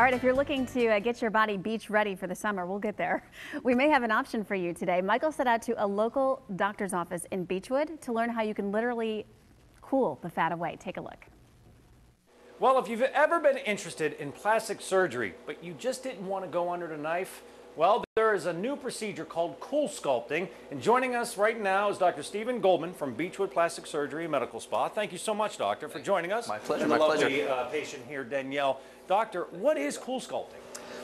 All right, if you're looking to get your body beach ready for the summer, we'll get there. We may have an option for you today. Michael set out to a local doctor's office in Beachwood to learn how you can literally cool the fat away. Take a look. Well, if you've ever been interested in plastic surgery, but you just didn't want to go under the knife, well, there is a new procedure called CoolSculpting, and joining us right now is Dr. Stephen Goldman from Beachwood Plastic Surgery and Medical Spa. Thank you so much, doctor, for joining us. My pleasure, and my pleasure. Lovely patient here, Danielle. Doctor, what is CoolSculpting?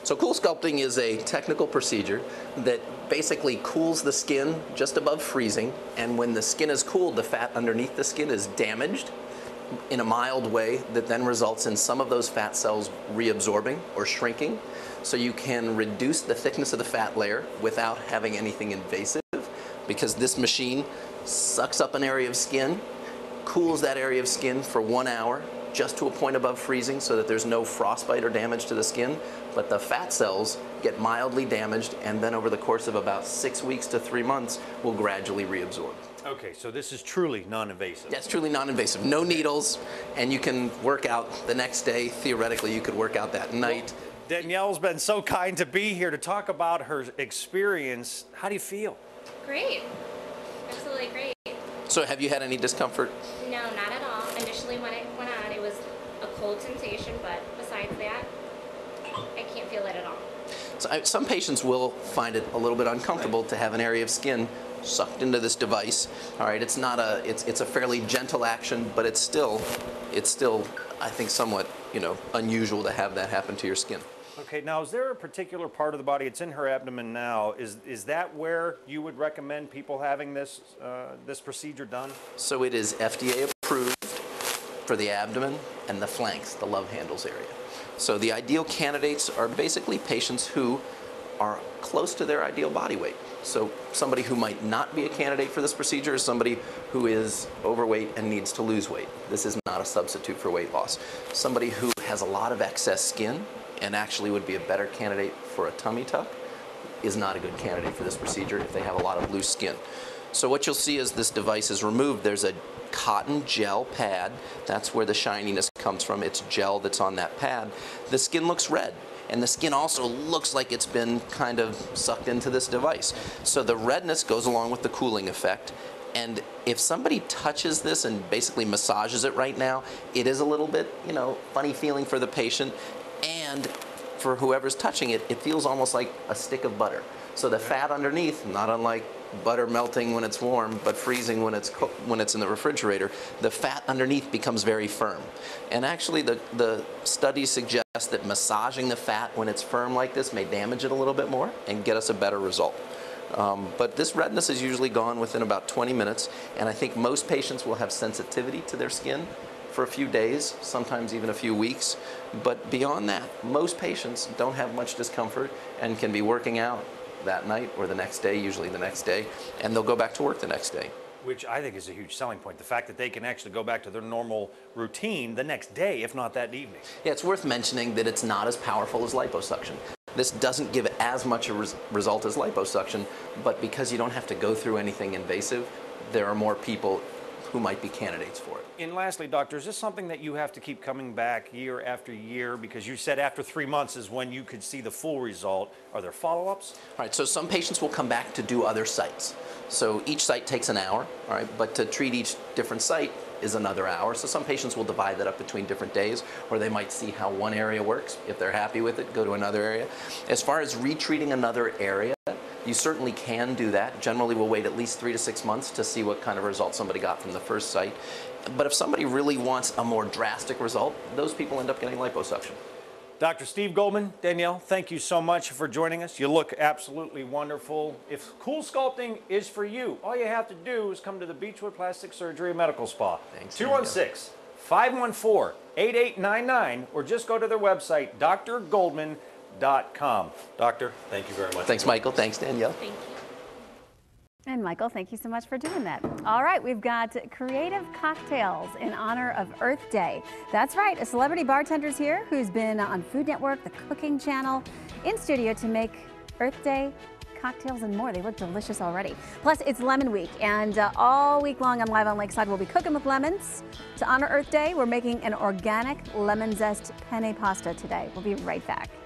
So CoolSculpting is a technical procedure that basically cools the skin just above freezing, and when the skin is cooled, the fat underneath the skin is damaged in a mild way that then results in some of those fat cells reabsorbing or shrinking. So you can reduce the thickness of the fat layer without having anything invasive, because this machine sucks up an area of skin, cools that area of skin for 1 hour, just to a point above freezing so that there's no frostbite or damage to the skin, but the fat cells get mildly damaged, and then over the course of about 6 weeks to 3 months will gradually reabsorb. Okay, so this is truly non-invasive. Yes, truly non-invasive. No needles, and you can work out the next day. Theoretically, you could work out that night. Well, Danielle's been so kind to be here to talk about her experience. How do you feel? Great. Absolutely great. So have you had any discomfort? No, not at all. Initially when it went on, it was a cold sensation, but besides that, I can't feel it at all. So some patients will find it a little bit uncomfortable to have an area of skin sucked into this device. All right, it's a fairly gentle action, but it's still I think somewhat, unusual to have that happen to your skin. Okay, now is there a particular part of the body, it's in her abdomen now, is that where you would recommend people having this this procedure done? So it is FDA approved for the abdomen and the flanks, the love handles area. So the ideal candidates are basically patients who are close to their ideal body weight. So somebody who might not be a candidate for this procedure is somebody who is overweight and needs to lose weight. This is not a substitute for weight loss. Somebody who has a lot of excess skin and actually would be a better candidate for a tummy tuck is not a good candidate for this procedure if they have a lot of loose skin. So what you'll see as this device is removed, there's a cotton gel pad. That's where the shininess comes from. It's gel that's on that pad. The skin looks red, and the skin also looks like it's been kind of sucked into this device. So the redness goes along with the cooling effect. And if somebody touches this and basically massages it right now, it is a little bit, funny feeling for the patient. And for whoever's touching it, it feels almost like a stick of butter. So the fat underneath, not unlike butter melting when it's warm, but freezing when it's in the refrigerator, the fat underneath becomes very firm. And actually the studies suggest that massaging the fat when it's firm like this may damage it a little bit more and get us a better result. But this redness is usually gone within about 20 minutes, and I think most patients will have sensitivity to their skin for a few days, sometimes even a few weeks. But beyond that, most patients don't have much discomfort and can be working out that night or the next day, usually the next day, and they'll go back to work the next day. Which I think is a huge selling point, the fact that they can actually go back to their normal routine the next day, if not that evening. Yeah, it's worth mentioning that it's not as powerful as liposuction. This doesn't give as much a result as liposuction, but because you don't have to go through anything invasive, there are more people who might be candidates for it. And lastly, doctor, is this something that you have to keep coming back year after year? Because you said after 3 months is when you could see the full result. Are there follow-ups? All right, so some patients will come back to do other sites. So each site takes an hour, all right, but to treat each different site is another hour. So some patients will divide that up between different days, or they might see how one area works. If they're happy with it, go to another area. As far as retreating another area, you certainly can do that. Generally, we'll wait at least 3 to 6 months to see what kind of result somebody got from the first site. But if somebody really wants a more drastic result, those people end up getting liposuction. Dr. Steve Goldman, Danielle, thank you so much for joining us. You look absolutely wonderful. If CoolSculpting is for you, all you have to do is come to the Beachwood Plastic Surgery and Medical Spa. 216-514-8899, or just go to their website, drgoldman.com. Doctor, thank you very much. Thanks, Michael. Thanks, Danielle. Thank you. And Michael, thank you so much for doing that. All right, we've got creative cocktails in honor of Earth Day. That's right, a celebrity bartender's here who's been on Food Network, the Cooking Channel, in studio to make Earth Day cocktails, and more. They look delicious already. Plus, it's Lemon Week, and all week long on Live on Lakeside, we'll be cooking with lemons. To honor Earth Day, we're making an organic lemon zest penne pasta today. We'll be right back.